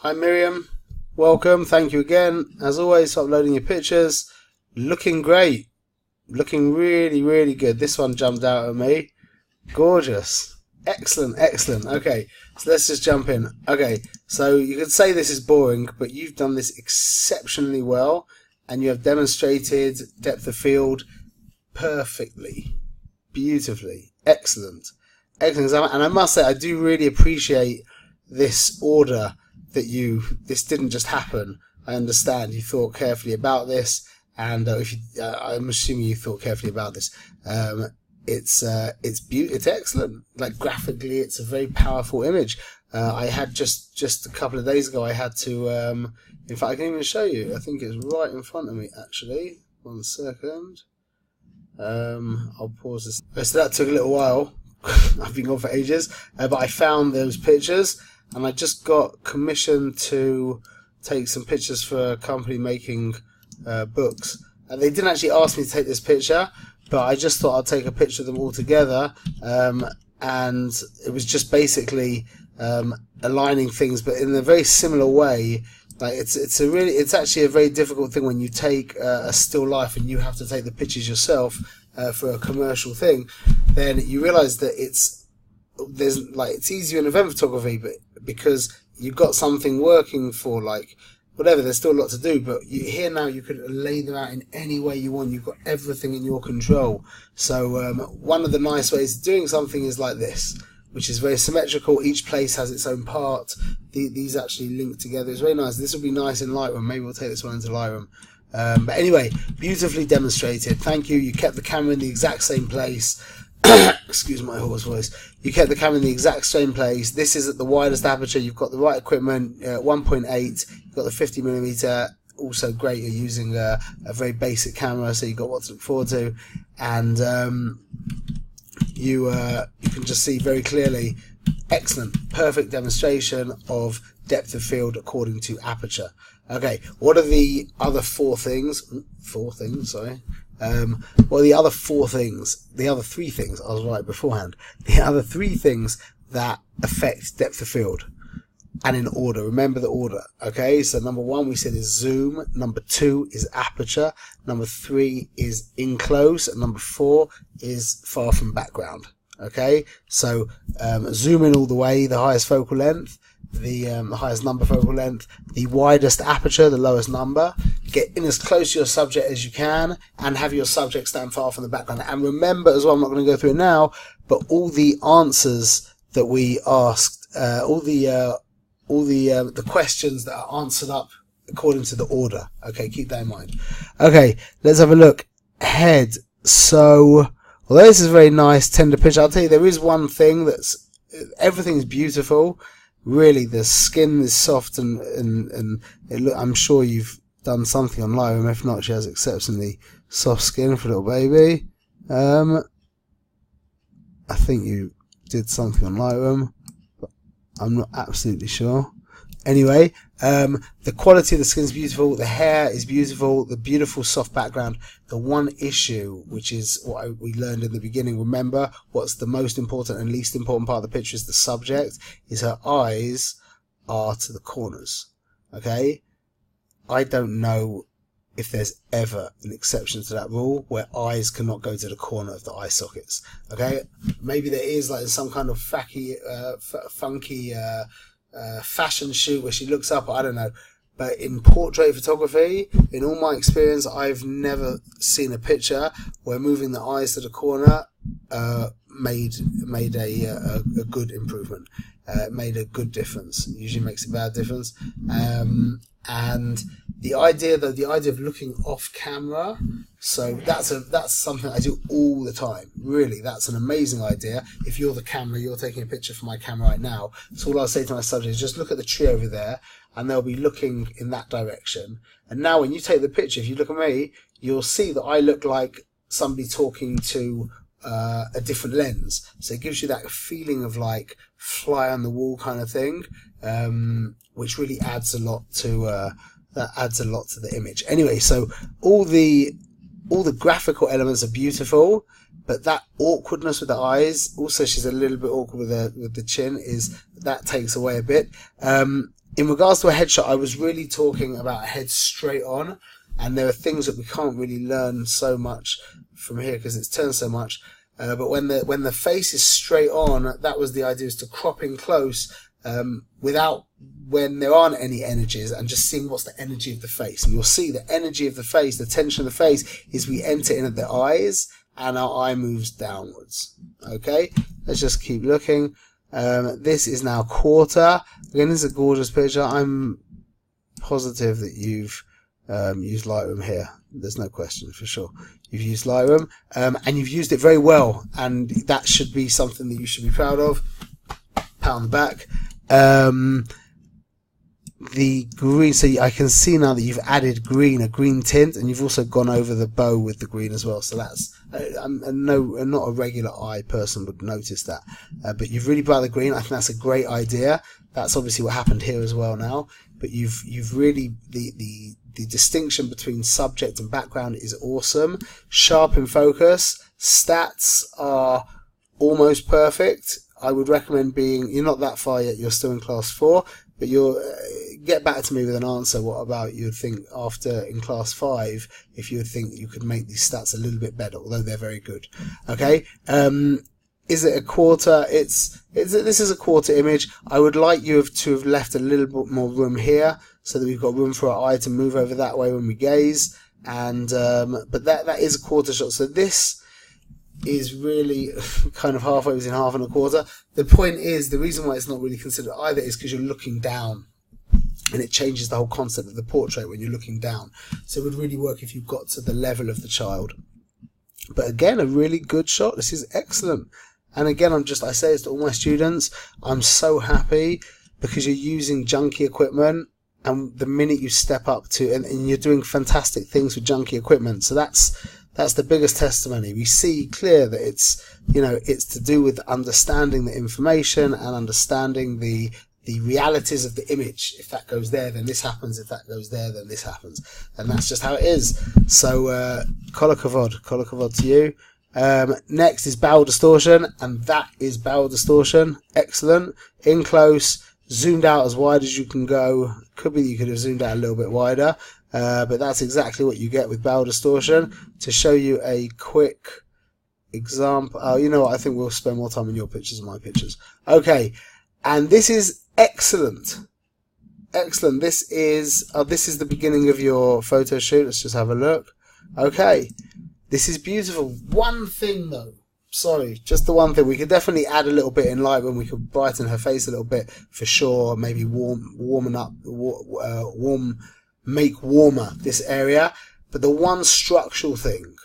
Hi Miriam, welcome, thank you again, as always, for uploading your pictures. Looking great, looking really, really good. This one jumped out at me. Gorgeous. Excellent, excellent. Okay, so let's just jump in. Okay, so you could say this is boring, but you've done this exceptionally well, and you have demonstrated depth of field perfectly, beautifully. Excellent. Excellent. And I must say, I do really appreciate this order that this didn't just happen. I understand you thought carefully about this, and I'm assuming you thought carefully about this. It's excellent. Like graphically, it's a very powerful image. I had just a couple of days ago, I had to, in fact, I can even show you. I think it's right in front of me, actually. 1 second. I'll pause this. So that took a little while. I've been gone for ages, but I found those pictures, and I just got commissioned to take some pictures for a company making books. And they didn't actually ask me to take this picture, but I just thought I'd take a picture of them all together, and it was just basically aligning things, but in a very similar way. Like it's actually a very difficult thing when you take a still life and you have to take the pictures yourself for a commercial thing. Then you realise that it's easier in event photography, but because you've got something working for whatever, there's still a lot to do. But here now you could lay them out in any way you want. You've got everything in your control. So one of the nice ways of doing something is like this, which is very symmetrical. Each place has its own part. These actually link together. It's very nice. This will be nice in Lightroom. Maybe we'll take this one into Lightroom. But anyway, beautifully demonstrated. Thank you. You kept the camera in the exact same place. Excuse my hoarse voice. You kept the camera in the exact same place. This is at the widest aperture. You've got the right equipment, 1.8. You've got the 50mm. Also great. You're using a very basic camera, so you've got what to look forward to. And you can just see very clearly. Excellent, perfect demonstration of depth of field according to aperture. Okay, what are the other four things? Sorry. What are the other four things? The other three things, I was right beforehand. The other three things that affect depth of field. And in order, remember the order. Okay, so number 1 we said is zoom, number 2 is aperture, number 3 is in close, and number 4 is far from background. Okay, so zoom in all the way, the highest focal length, the highest number focal length, the widest aperture, the lowest number. Get in as close to your subject as you can, and have your subject stand far from the background. And remember as well, I'm not going to go through it now, but all the answers that we asked, all the questions that are answered up according to the order. Okay, keep that in mind. Okay, let's have a look. Head. So, although this is a very nice, tender picture, I'll tell you there is one thing everything's beautiful. Really, the skin is soft and I'm sure you've done something on Lightroom. If not, she has exceptionally soft skin for a little baby. I think you did something on Lightroom, but I'm not absolutely sure. Anyway, the quality of the skin is beautiful, the hair is beautiful, the beautiful soft background. The one issue, which is what we learned in the beginning, remember what's the most important and least important part of the picture is the subject, is her eyes are to the corners. Okay? I don't know if there's ever an exception to that rule where eyes cannot go to the corner of the eye sockets. Okay? Maybe there is some kind of funky fashion shoot where she looks up, I don't know, but in portrait photography, in all my experience, I've never seen a picture where moving the eyes to the corner made a good improvement, made a good difference. It usually makes a bad difference. And the idea of looking off camera, so that's something I do all the time. Really, that's an amazing idea. If you're the camera, you're taking a picture from my camera right now, so all I'll say to my subject is just look at the tree over there, and they'll be looking in that direction. And now when you take the picture, if you look at me, you'll see that I look like somebody talking to a different lens. So it gives you that feeling of like fly on the wall kind of thing, which really adds a lot to the image. Anyway, so all the graphical elements are beautiful, but that awkwardness with the eyes, also she's a little bit awkward with the chin, that takes away a bit. in regards to a headshot, I was really talking about a head straight on, and there are things that we can't really learn so much from here because it's turned so much. But when the face is straight on, that was the idea, is to crop in close without, when there aren't any energies, and just seeing what's the energy of the face. And you'll see the energy of the face, the tension of the face, is we enter in at the eyes and our eye moves downwards. Okay, let's just keep looking. This is now quarter. Again, this is a gorgeous picture. I'm positive that you've used Lightroom here. There's no question, for sure. You've used Lightroom, and you've used it very well, and that should be something that you should be proud of. Pat on the back. The green, so I can see now that you've added green, a green tint, and you've also gone over the bow with the green as well. So that's, I'm not a regular eye person would notice that, but you've really brought the green. I think that's a great idea. That's obviously what happened here as well now. But you've really, the distinction between subject and background is awesome. Sharp in focus. Stats are almost perfect. I would recommend you're not that far yet, you're still in class 4, but you'll get back to me with an answer. What about you'd think after in class 5, if you would think you could make these stats a little bit better, although they're very good. Okay. Is it a quarter? This is a quarter image. I would like you to have left a little bit more room here so that we've got room for our eye to move over that way when we gaze. And, but that is a quarter shot. So this is really kind of halfway between half and a quarter. The point is, the reason why it's not really considered either is because you're looking down, and it changes the whole concept of the portrait when you're looking down. So it would really work if you got to the level of the child. But again, a really good shot. This is excellent. And again, I say this to all my students, I'm so happy because you're using junky equipment, and the minute you step up to, and you're doing fantastic things with junky equipment. So that's the biggest testimony. We see clear that it's to do with understanding the information and understanding the realities of the image. If that goes there, then this happens. If that goes there, then this happens. And that's just how it is. So, kol hakavod to you. Next is barrel distortion, and that is barrel distortion. Excellent. In close, zoomed out as wide as you can go. Could be that you could have zoomed out a little bit wider. But that's exactly what you get with barrel distortion. To show you a quick example, you know what, I think we'll spend more time on your pictures than my pictures. Okay, and this is excellent. Excellent. This is the beginning of your photo shoot. Let's just have a look. Okay, this is beautiful. One thing though, sorry, just the one thing. We could definitely add a little bit in light when we could brighten her face a little bit for sure. Maybe make warmer this area. But the one structural thing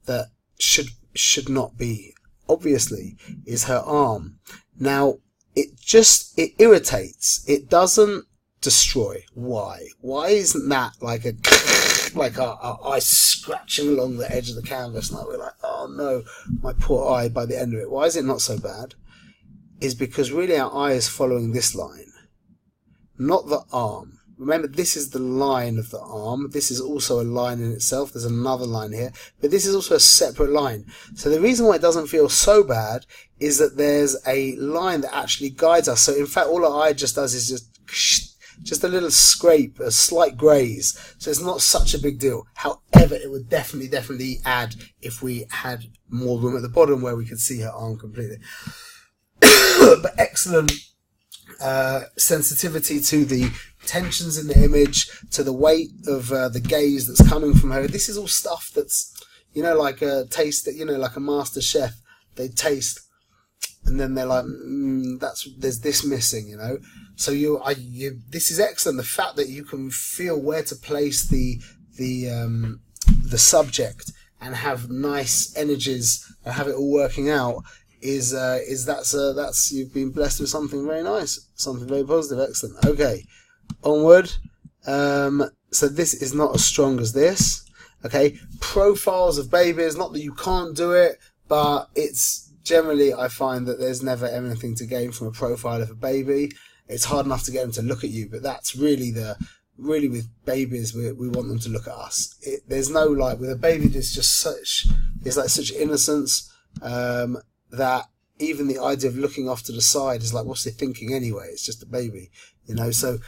that should not be, obviously, is her arm. Now, it irritates. It doesn't destroy. Why? Why isn't that like our eye scratching along the edge of the canvas, and we're like, oh no, my poor eye by the end of it. Why is it not so bad? Is because really our eye is following this line, not the arm. Remember, this is the line of the arm. This is also a line in itself. There's another line here, but this is also a separate line. So the reason why it doesn't feel so bad is that there's a line that actually guides us. So in fact, all our eye just does is just a little scrape, a slight graze. So it's not such a big deal. However, it would definitely add if we had more room at the bottom where we could see her arm completely. But excellent sensitivity to the tensions in the image, to the weight of the gaze that's coming from her. This is all stuff that's, like a taste that, like a master chef. They taste, and then they're like, there's this missing, So this is excellent. The fact that you can feel where to place the subject and have nice energies and have it all working out is you've been blessed with something very nice, something very positive. Excellent. Okay, onward. So this is not as strong as this. Okay, profiles of babies. Not that you can't do it, but it's generally, I find that there's never anything to gain from a profile of a baby. It's hard enough to get them to look at you, but that's really with babies, we want them to look at us. There's no, like, with a baby, there's just such innocence, that even the idea of looking off to the side is like, what's they thinking anyway? It's just a baby, you know. So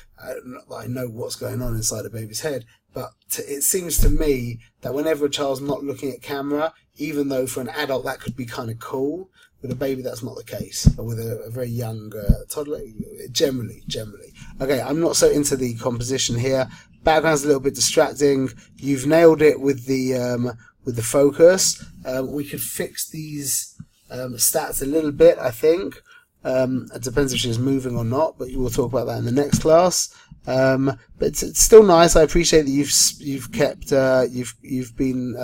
not that I know what's going on inside a baby's head, but it seems to me that whenever a child's not looking at camera, even though for an adult that could be kind of cool, with a baby that's not the case. Or with a very young toddler, generally. Okay, I'm not so into the composition here. Background's a little bit distracting. You've nailed it with the focus. We could fix these stats a little bit, I think. It depends if she's moving or not, but we'll talk about that in the next class. But it's still nice. I appreciate that you've kept you've been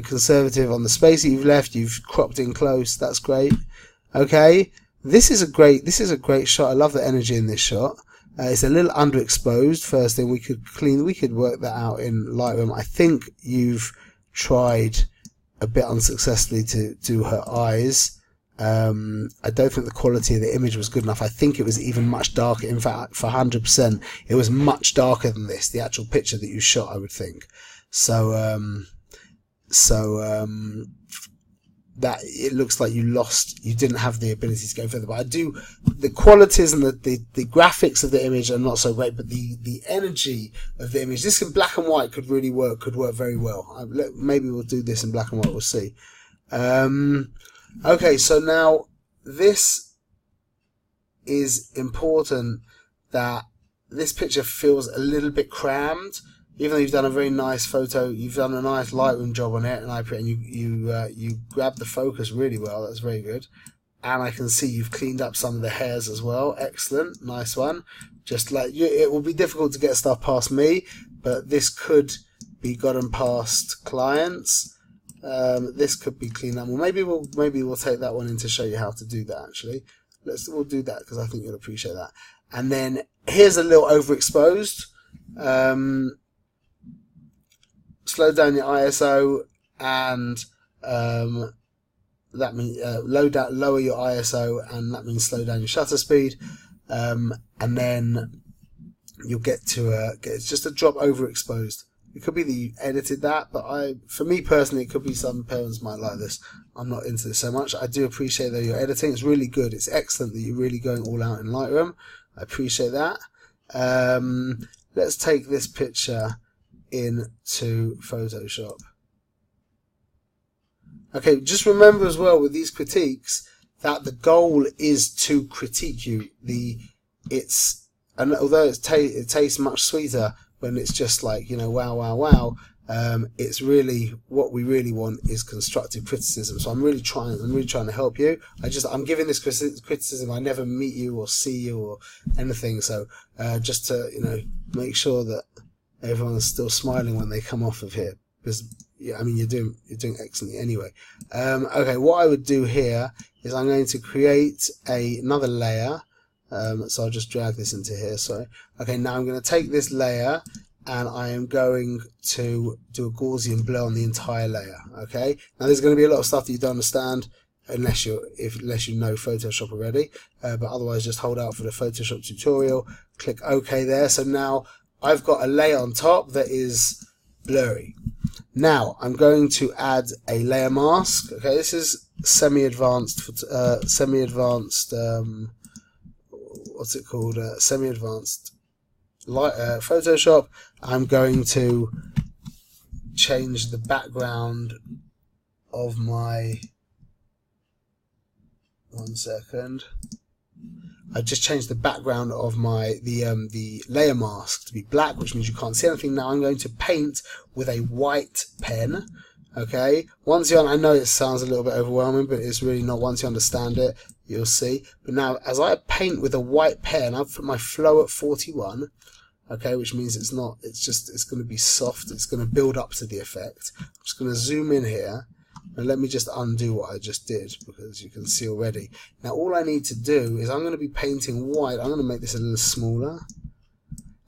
conservative on the space that you've left. You've cropped in close. That's great. Okay, this is a great shot. I love the energy in this shot. It's a little underexposed. First thing, we could work that out in Lightroom. I think you've tried a bit unsuccessfully to do her eyes. I don't think the quality of the image was good enough. I think it was even much darker. In fact, for 100%, it was much darker than this, the actual picture that you shot, I would think. So that it looks like you didn't have the ability to go further. But the qualities and the graphics of the image are not so great, but the energy of the image, this in black and white could work very well. Maybe we'll do this in black and white, we'll see. Okay, so now this is important, that this picture feels a little bit crammed, even though you've done a very nice photo, you've done a nice Lightroom job on it, and you grabbed the focus really well. That's very good, and I can see you've cleaned up some of the hairs as well. Excellent, nice one. Just like it will be difficult to get stuff past me, but this could be gotten past clients. This could be cleaned up. Well, maybe we'll take that one in to show you how to do that. Actually, we'll do that because I think you'll appreciate that. And then here's a little overexposed. Slow down your ISO, and that means lower your ISO, and that means slow down your shutter speed. And then you'll get to it's just a drop overexposed. It could be that you edited that, but for me personally, it could be some parents might like this. I'm not into this so much. I do appreciate that you're editing. It's really good. It's excellent that you're really going all out in Lightroom. I appreciate that. Let's take this picture into Photoshop. Okay, just remember as well with these critiques that the goal is to critique you. And although it tastes much sweeter when it's just like, wow, it's really, what we really want is constructive criticism. So I'm really trying to help you. I'm giving this criticism. I never meet you or see you or anything. So just to make sure that everyone's still smiling when they come off of here, because you're doing excellently anyway. Okay, what I would do here is I'm going to create another layer. So I'll just drag this into here, sorry. Okay, now I'm going to take this layer and I am going to do a Gaussian blur on the entire layer. Okay, now there's going to be a lot of stuff that you don't understand unless you know Photoshop already, but otherwise just hold out for the Photoshop tutorial, click OK there. So now I've got a layer on top that is blurry. Now I'm going to add a layer mask. Okay, this is semi-advanced what's it called? Semi-advanced Photoshop. I'm going to change the background of my. One second. I just changed the background of the layer mask to be black, which means you can't see anything. Now I'm going to paint with a white pen. Okay, I know it sounds a little bit overwhelming, but it's really not. Once you understand it, you'll see. But now, as I paint with a white pen, I've put my flow at 41. Okay, which means it's going to be soft. It's going to build up to the effect. I'm just going to zoom in here, and let me just undo what I just did, because you can see already. Now, all I need to do is I'm going to be painting white. I'm going to make this a little smaller,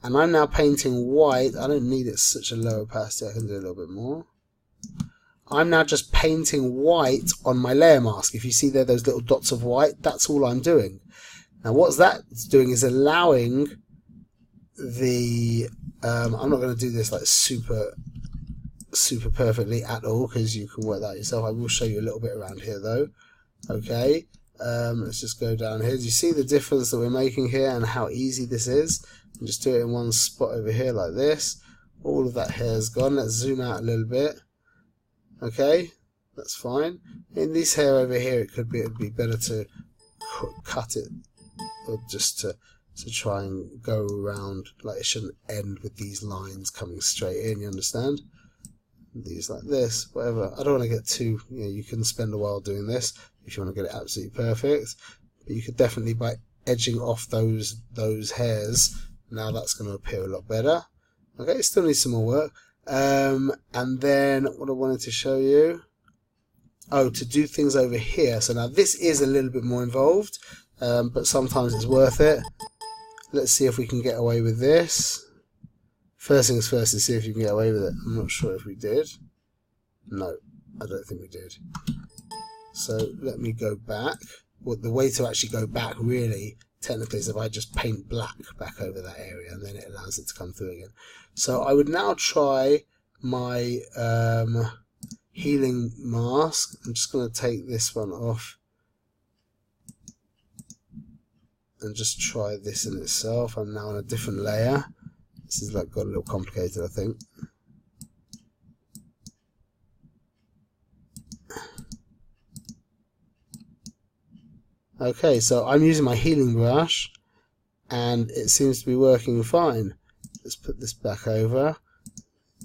and I'm now painting white. I don't need it such a low opacity. I can do a little bit more. I'm now just painting white on my layer mask. If you see there, those little dots of white, that's all I'm doing. Now, what's that doing is allowing the, I'm not going to do this like super perfectly at all, because you can work that yourself. I will show you a little bit around here though. Okay, Let's just go down here. Do you see the difference that we're making here and how easy this is? And just do it in one spot over here like this. All of that hair's gone. Let's zoom out a little bit. Okay, that's fine. In this hair over here, it'd be better to cut it, or just to try and go around. Like, it shouldn't end with these lines coming straight in. You understand? These like this, whatever. I don't want to get too, you can spend a while doing this if you want to get it absolutely perfect, but you could definitely, by edging off those hairs, now that's going to appear a lot better. Okay, it still needs some more work. And then what I wanted to show you, to do things over here. So now this is a little bit more involved, but sometimes it's worth it. Let's see if we can get away with this. First things first is see if you can get away with it. I'm not sure if we did. No, I don't think we did. So let me go back. Well, the way to actually go back really, technically, is if I just paint black back over that area, and then it allows it to come through again. So I would now try my healing mask. I'm just going to take this one off and just try this in itself. I'm now on a different layer. This is got a little complicated, I think. Okay, so I'm using my healing brush, and it seems to be working fine. Let's put this back over.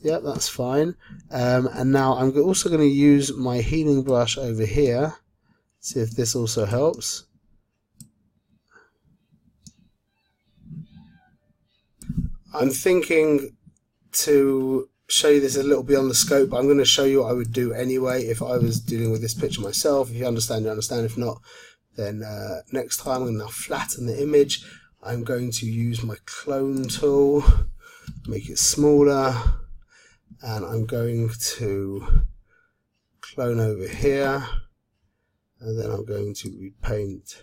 Yep, that's fine. And now I'm also going to use my healing brush over here. See if this also helps. I'm thinking to show you this a little beyond the scope, but I'm going to show you what I would do anyway if I was dealing with this picture myself. If you understand, you understand. If not, then next time I'm going to now flatten the image. I'm going to use my clone tool, make it smaller, and I'm going to clone over here, and then I'm going to repaint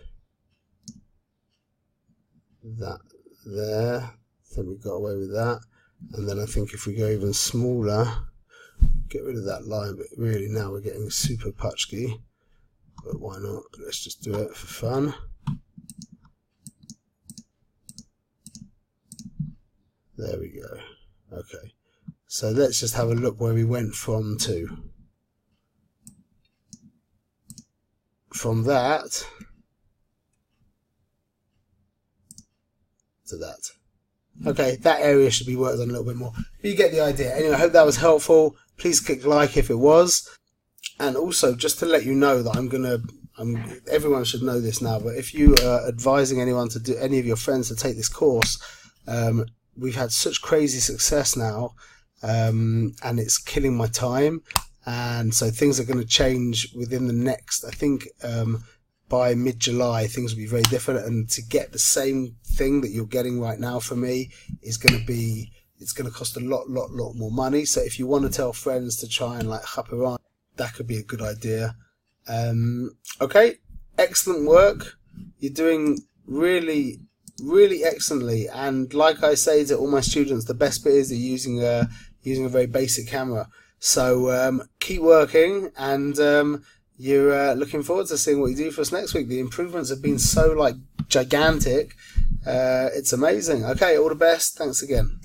that there. Then we got away with that, and then I think if we go even smaller, get rid of that line. But really now we're getting super putschky, but why not? Let's just do it for fun. There we go. Okay, so let's just have a look where we went from that to that. Okay, that area should be worked on a little bit more. But you get the idea. Anyway, I hope that was helpful. Please click like if it was. And also, just to let you know that everyone should know this now, but if you are advising anyone to do, any of your friends to take this course, we've had such crazy success now, and it's killing my time. And so things are going to change within the next, I think, by mid-July, things will be very different, and to get the same thing that you're getting right now from me is going to be, it's going to cost a lot more money. So if you want to tell friends to try and hop around, that could be a good idea. Okay, excellent work. You're doing really excellently, and like I say to all my students, the best bit is they're using a very basic camera. So keep working, and you're looking forward to seeing what you do for us next week. The improvements have been so gigantic. It's amazing. Okay, all the best. Thanks again.